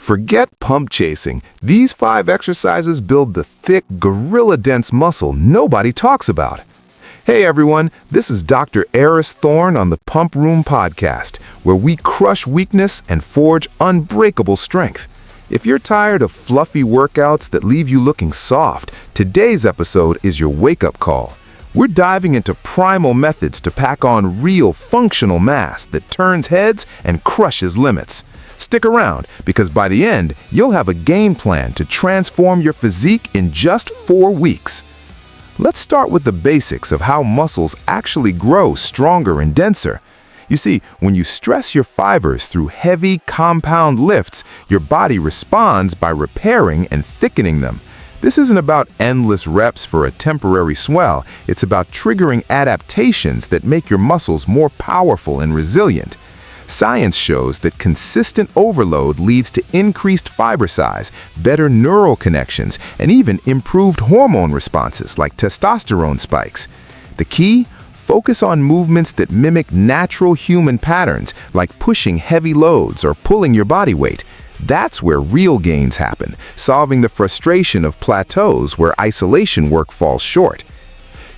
Forget pump chasing. These 5 exercises build the thick, gorilla-dense muscle nobody talks about. Hey everyone, this is Dr. Aris Thorne on the Pump Room Podcast, where we crush weakness and forge unbreakable strength. If you're tired of fluffy workouts that leave you looking soft, today's episode is your wake-up call. We're diving into primal methods to pack on real functional mass that turns heads and crushes limits. Stick around, because by the end, you'll have a game plan to transform your physique in just 4 weeks. Let's start with the basics of how muscles actually grow stronger and denser. You see, when you stress your fibers through heavy, compound lifts, your body responds by repairing and thickening them. This isn't about endless reps for a temporary swell. It's about triggering adaptations that make your muscles more powerful and resilient. Science shows that consistent overload leads to increased fiber size, better neural connections, and even improved hormone responses like testosterone spikes. The key? Focus on movements that mimic natural human patterns, like pushing heavy loads or pulling your body weight. That's where real gains happen, solving the frustration of plateaus where isolation work falls short.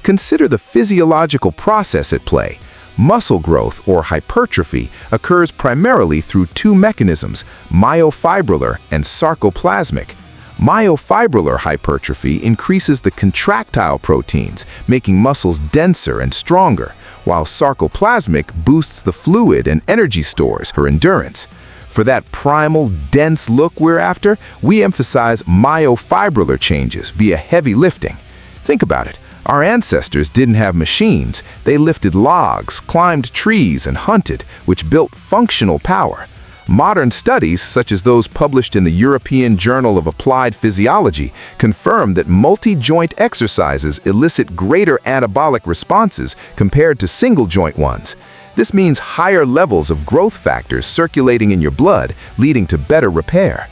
Consider the physiological process at play. Muscle growth, or hypertrophy, occurs primarily through 2 mechanisms, myofibrillar and sarcoplasmic. Myofibrillar hypertrophy increases the contractile proteins, making muscles denser and stronger, while sarcoplasmic boosts the fluid and energy stores for endurance. For that primal, dense look we're after, we emphasize myofibrillar changes via heavy lifting. Think about it. Our ancestors didn't have machines. They lifted logs, climbed trees, and hunted, which built functional power. Modern studies, such as those published in the European Journal of Applied Physiology, confirm that multi-joint exercises elicit greater anabolic responses compared to single-joint ones. This means higher levels of growth factors circulating in your blood, leading to better repair.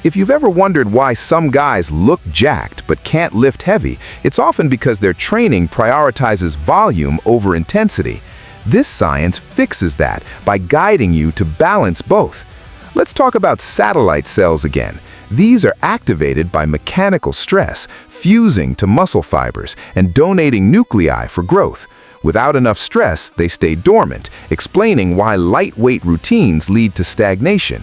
If you've ever wondered why some guys look jacked but can't lift heavy, it's often because their training prioritizes volume over intensity. This science fixes that by guiding you to balance both. Let's talk about satellite cells again. These are activated by mechanical stress, fusing to muscle fibers and donating nuclei for growth. Without enough stress, they stay dormant, explaining why lightweight routines lead to stagnation.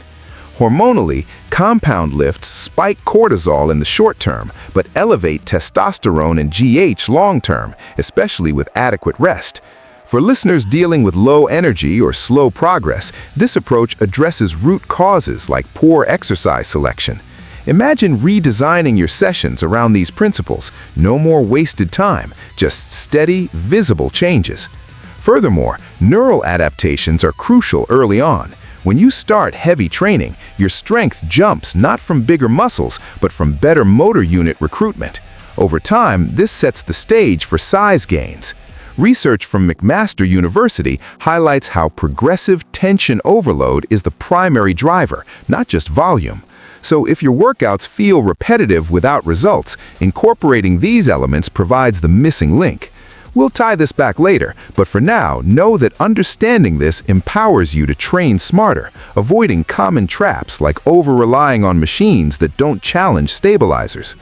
Hormonally, compound lifts spike cortisol in the short term, but elevate testosterone and GH long term, especially with adequate rest. For listeners dealing with low energy or slow progress, this approach addresses root causes like poor exercise selection. Imagine redesigning your sessions around these principles. No more wasted time, just steady, visible changes. Furthermore, neural adaptations are crucial early on. When you start heavy training, your strength jumps not from bigger muscles, but from better motor unit recruitment. Over time, this sets the stage for size gains. Research from McMaster University highlights how progressive tension overload is the primary driver, not just volume. So if your workouts feel repetitive without results, incorporating these elements provides the missing link. We'll tie this back later, but for now, know that understanding this empowers you to train smarter, avoiding common traps like over-relying on machines that don't challenge stabilizers.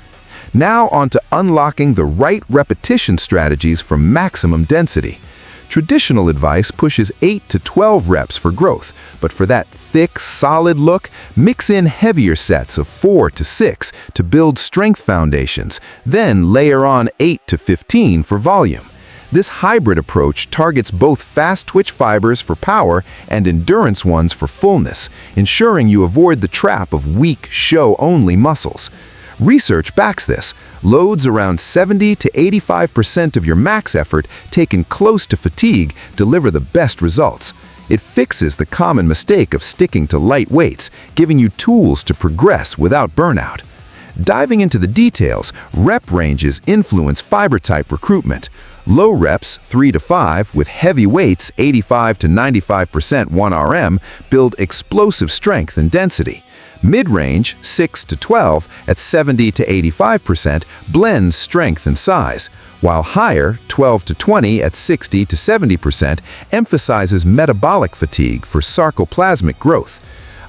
Now on to unlocking the right repetition strategies for maximum density. Traditional advice pushes 8 to 12 reps for growth, but for that thick, solid look, mix in heavier sets of 4 to 6 to build strength foundations, then layer on 8 to 15 for volume. This hybrid approach targets both fast-twitch fibers for power and endurance ones for fullness, ensuring you avoid the trap of weak, show-only muscles. Research backs this. Loads around 70 to 85% of your max effort taken close to fatigue deliver the best results. It fixes the common mistake of sticking to light weights, giving you tools to progress without burnout. Diving into the details, rep ranges influence fiber type recruitment. Low reps, 3 to 5, with heavy weights, 85 to 95% 1RM, build explosive strength and density. Mid-range, 6 to 12, at 70 to 85%, blends strength and size, while higher, 12 to 20, at 60 to 70%, emphasizes metabolic fatigue for sarcoplasmic growth.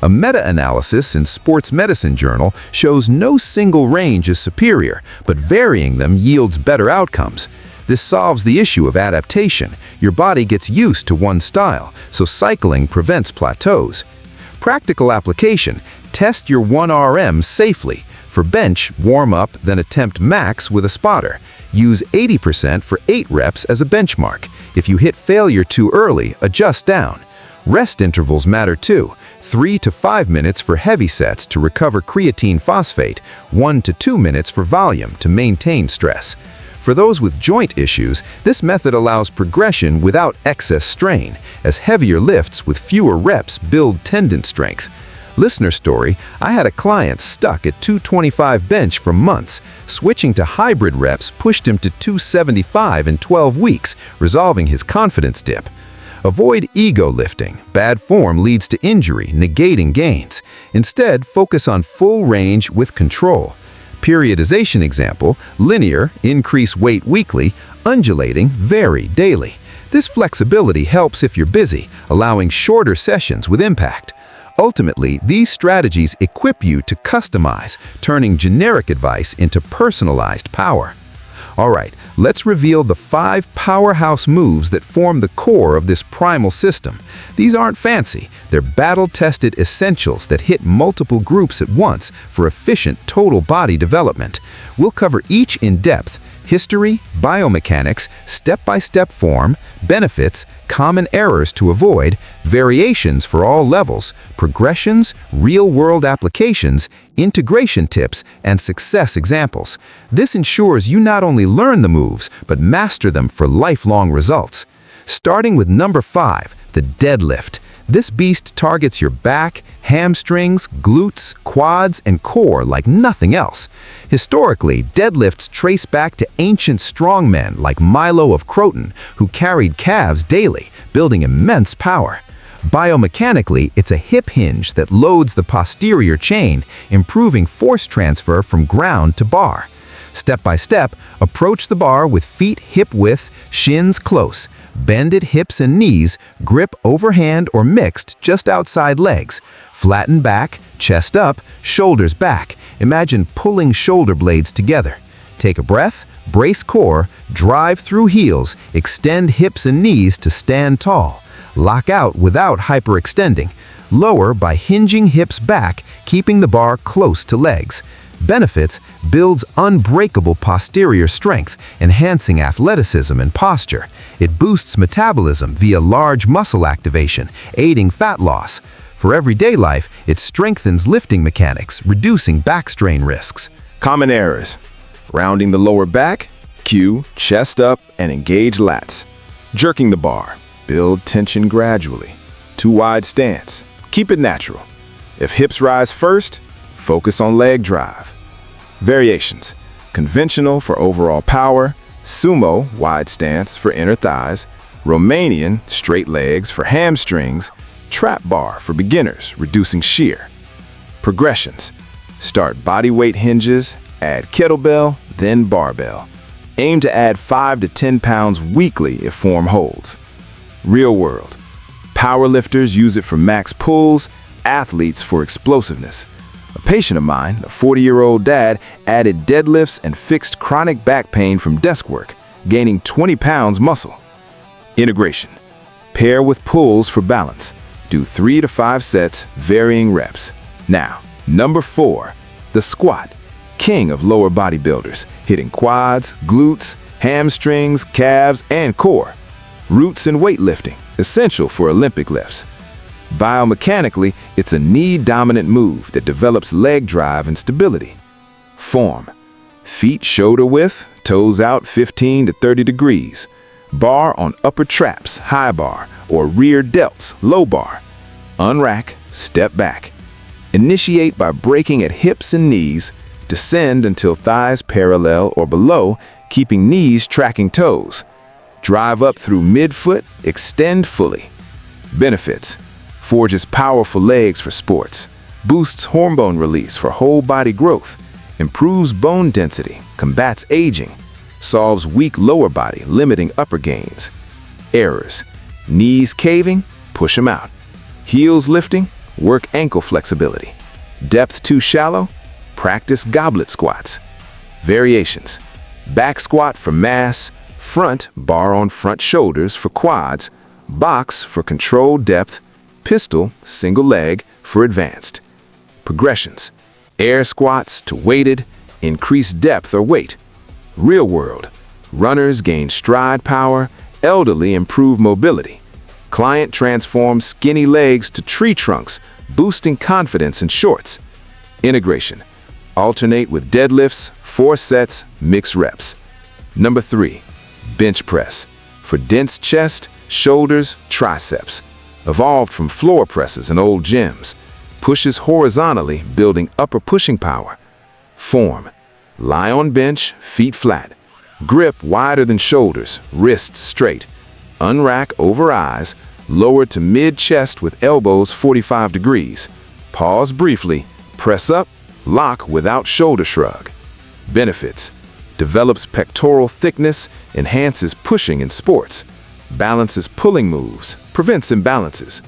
A meta-analysis in Sports Medicine Journal shows no single range is superior, but varying them yields better outcomes. This solves the issue of adaptation. Your body gets used to one style, so cycling prevents plateaus. Practical application: test your 1RM safely. For bench, warm up, then attempt max with a spotter. Use 80% for 8 reps as a benchmark. If you hit failure too early, adjust down. Rest intervals matter too. 3 to 5 minutes for heavy sets to recover creatine phosphate, 1 to 2 minutes for volume to maintain stress. For those with joint issues, this method allows progression without excess strain, as heavier lifts with fewer reps build tendon strength. Listener story: I had a client stuck at 225 bench for months. Switching to hybrid reps pushed him to 275 in 12 weeks, resolving his confidence dip. Avoid ego lifting. Bad form leads to injury, negating gains. Instead, focus on full range with control. Periodization example: linear, increase weight weekly; undulating, vary daily. This flexibility helps if you're busy, allowing shorter sessions with impact. Ultimately, these strategies equip you to customize, turning generic advice into personalized power. Alright, let's reveal the 5 powerhouse moves that form the core of this primal system. These aren't fancy, they're battle-tested essentials that hit multiple groups at once for efficient total body development. We'll cover each in depth: history, biomechanics, step-by-step form, benefits, common errors to avoid, variations for all levels, progressions, real-world applications, integration tips, and success examples. This ensures you not only learn the moves, but master them for lifelong results. Starting with number 5, the deadlift. This beast targets your back, hamstrings, glutes, quads, and core like nothing else. Historically, deadlifts trace back to ancient strongmen like Milo of Croton, who carried calves daily, building immense power. Biomechanically, it's a hip hinge that loads the posterior chain, improving force transfer from ground to bar. Step by step, approach the bar with feet hip width, shins close. Bended hips and knees, grip overhand or mixed just outside legs. Flatten back, chest up, shoulders back. Imagine pulling shoulder blades together. Take a breath, brace core, drive through heels, extend hips and knees to stand tall. Lock out without hyperextending. Lower by hinging hips back, keeping the bar close to legs. Benefits: builds unbreakable posterior strength, enhancing athleticism and posture. It boosts metabolism via large muscle activation, aiding fat loss. For everyday life, it strengthens lifting mechanics, reducing back strain risks. Common errors: rounding the lower back, cue, chest up, and engage lats. Jerking the bar, build tension gradually. Too wide stance, keep it natural. If hips rise first, focus on leg drive. Variations: conventional for overall power, sumo, wide stance for inner thighs, Romanian, straight legs for hamstrings, trap bar for beginners, reducing shear. Progressions: start body weight hinges, add kettlebell, then barbell. Aim to add 5 to 10 pounds weekly if form holds. Real world: powerlifters use it for max pulls, athletes for explosiveness. A patient of mine, a 40-year-old dad, added deadlifts and fixed chronic back pain from desk work, gaining 20 pounds muscle. Integration: pair with pulls for balance. Do 3 to 5 sets, varying reps. Now, number 4, the squat. King of lower bodybuilders, hitting quads, glutes, hamstrings, calves, and core. Roots in weightlifting, essential for Olympic lifts. Biomechanically, it's a knee-dominant move that develops leg drive and stability. Form: feet shoulder width, toes out 15 to 30 degrees. Bar on upper traps, high bar, or rear delts, low bar. Unrack, step back. Initiate by braking at hips and knees. Descend until thighs parallel or below, keeping knees tracking toes. Drive up through midfoot, extend fully. Benefits: forges powerful legs for sports, boosts hormone release for whole body growth, improves bone density, combats aging, solves weak lower body, limiting upper gains. Errors: knees caving, push them out. Heels lifting, work ankle flexibility. Depth too shallow? Practice goblet squats. Variations: back squat for mass, front bar on front shoulders for quads, box for controlled depth, pistol, single leg for advanced. Progressions: air squats to weighted, increase depth or weight. Real world: runners gain stride power, elderly improve mobility. Client transforms skinny legs to tree trunks, boosting confidence in shorts. Integration: alternate with deadlifts, 4 sets, mix reps. Number 3, bench press for dense chest, shoulders, triceps. Evolved from floor presses in old gyms. Pushes horizontally, building upper pushing power. Form: lie on bench, feet flat. Grip wider than shoulders, wrists straight. Unrack over eyes, lower to mid-chest with elbows 45 degrees. Pause briefly, press up, lock without shoulder shrug. Benefits: develops pectoral thickness, enhances pushing in sports. Balances pulling moves, prevents imbalances.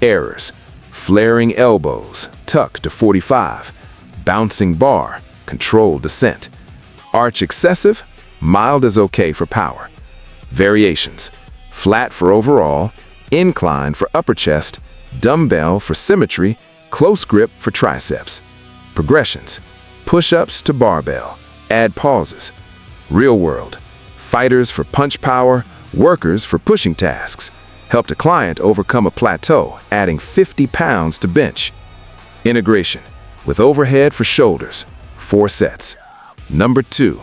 Errors: flaring elbows, tuck to 45. Bouncing bar, controlled descent. Arch excessive, mild is okay for power. Variations: flat for overall, incline for upper chest, dumbbell for symmetry, close grip for triceps. Progressions: push-ups to barbell, add pauses. Real world: fighters for punch power, workers for pushing tasks. Helped a client overcome a plateau, adding 50 pounds to bench. Integration: with overhead for shoulders, 4 sets. Number 2,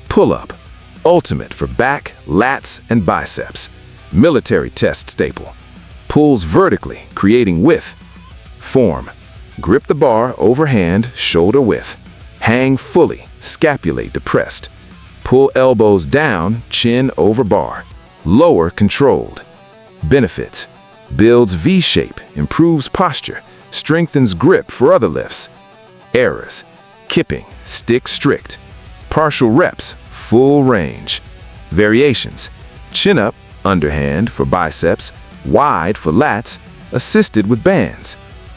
pull-up, ultimate for back, lats, and biceps. Military test staple. Pulls vertically, creating width. Form: grip the bar overhand, shoulder width. Hang fully, scapulae depressed. Pull elbows down, chin over bar. Lower controlled. Benefits: builds V-shape, improves posture, strengthens grip for other lifts. Errors: kipping, stick strict. Partial reps, full range. Variations: chin up, underhand for biceps, wide for lats, assisted with bands.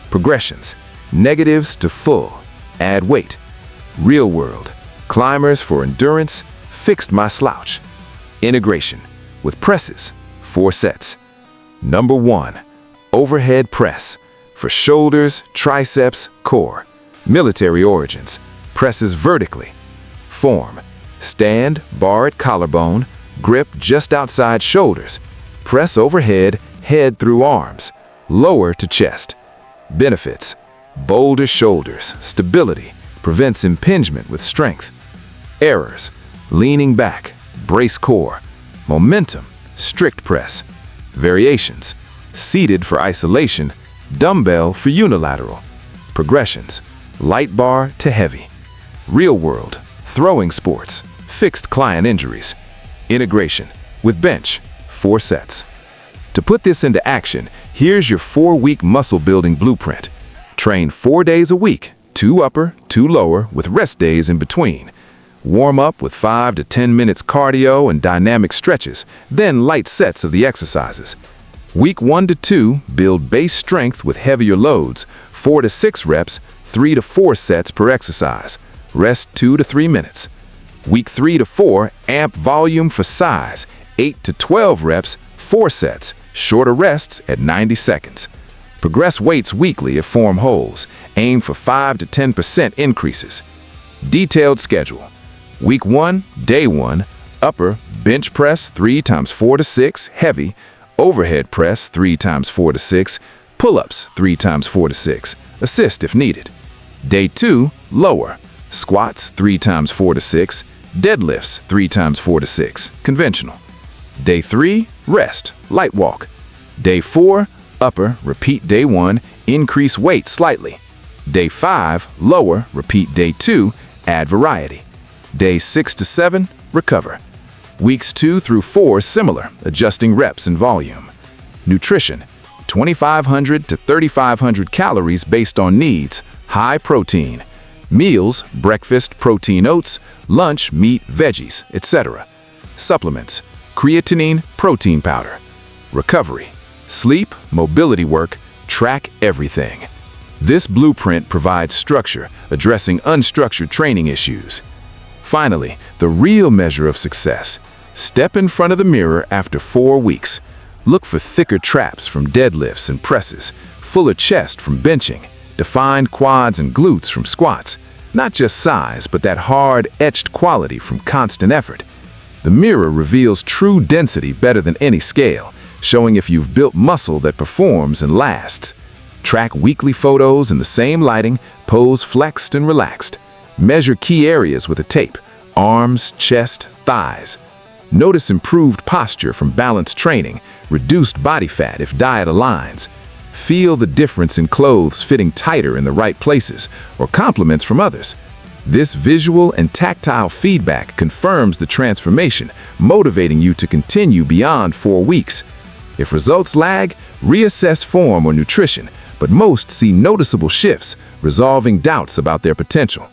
Progressions: negatives to full, add weight. Real world: climbers for endurance, fixed my slouch. Integration: with presses, 4 sets. Number 1, overhead press for shoulders, triceps, core. Military origins, presses vertically. Form: stand, bar at collarbone, grip just outside shoulders. Press overhead, head through arms, lower to chest. Benefits: bolder shoulders, stability, prevents impingement with strength. Errors: leaning back, brace core. Momentum, strict press. Variations: seated for isolation, dumbbell for unilateral. Progressions: light bar to heavy. Real world: throwing sports, fixed client injuries. Integration: with bench, 4 sets. To put this into action, here's your 4-week muscle building blueprint. Train 4 days a week, 2 upper, 2 lower, with rest days in between. Warm up with 5 to 10 minutes cardio and dynamic stretches, then light sets of the exercises. Week 1 to 2, build base strength with heavier loads, 4 to 6 reps, 3 to 4 sets per exercise. Rest 2 to 3 minutes. Week 3 to 4, amp volume for size, 8 to 12 reps, 4 sets, shorter rests at 90 seconds. Progress weights weekly if form holds. Aim for 5 to 10% increases. Detailed schedule. Week 1, day 1, upper, bench press 3 times 4 to 6, heavy, overhead press 3 times 4 to 6, pull-ups 3 times 4 to 6, assist if needed. Day 2, lower, squats 3 times 4 to 6, deadlifts 3 times 4 to 6, conventional. Day 3, rest, light walk. Day 4, upper, repeat day 1, increase weight slightly. Day 5, lower, repeat day 2, add variety. Days 6 to 7, recover. Weeks 2 through 4, similar, adjusting reps and volume. Nutrition: 2,500 to 3,500 calories based on needs, high protein. Meals: breakfast, protein oats, lunch, meat, veggies, etc. Supplements: creatinine, protein powder. Recovery: sleep, mobility work, Track everything. This blueprint provides structure, addressing unstructured training issues. Finally, the real measure of success. Step in front of the mirror after 4 weeks. Look for thicker traps from deadlifts and presses, fuller chest from benching, defined quads and glutes from squats. Not just size, but that hard, etched quality from constant effort. The mirror reveals true density better than any scale, showing if you've built muscle that performs and lasts. Track weekly photos in the same lighting, pose flexed and relaxed. Measure key areas with a tape: arms, chest, thighs. Notice improved posture from balanced training, reduced body fat if diet aligns. Feel the difference in clothes fitting tighter in the right places, or compliments from others. This visual and tactile feedback confirms the transformation, motivating you to continue beyond 4 weeks. If results lag, reassess form or nutrition, but most see noticeable shifts, resolving doubts about their potential.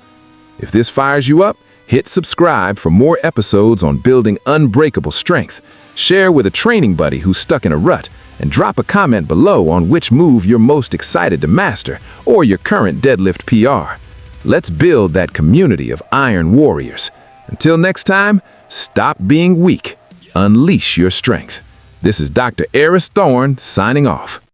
If this fires you up, hit subscribe for more episodes on building unbreakable strength. Share with a training buddy who's stuck in a rut, and drop a comment below on which move you're most excited to master or your current deadlift PR. Let's build that community of iron warriors. Until next time, stop being weak. Unleash your strength. This is Dr. Aris Thorne signing off.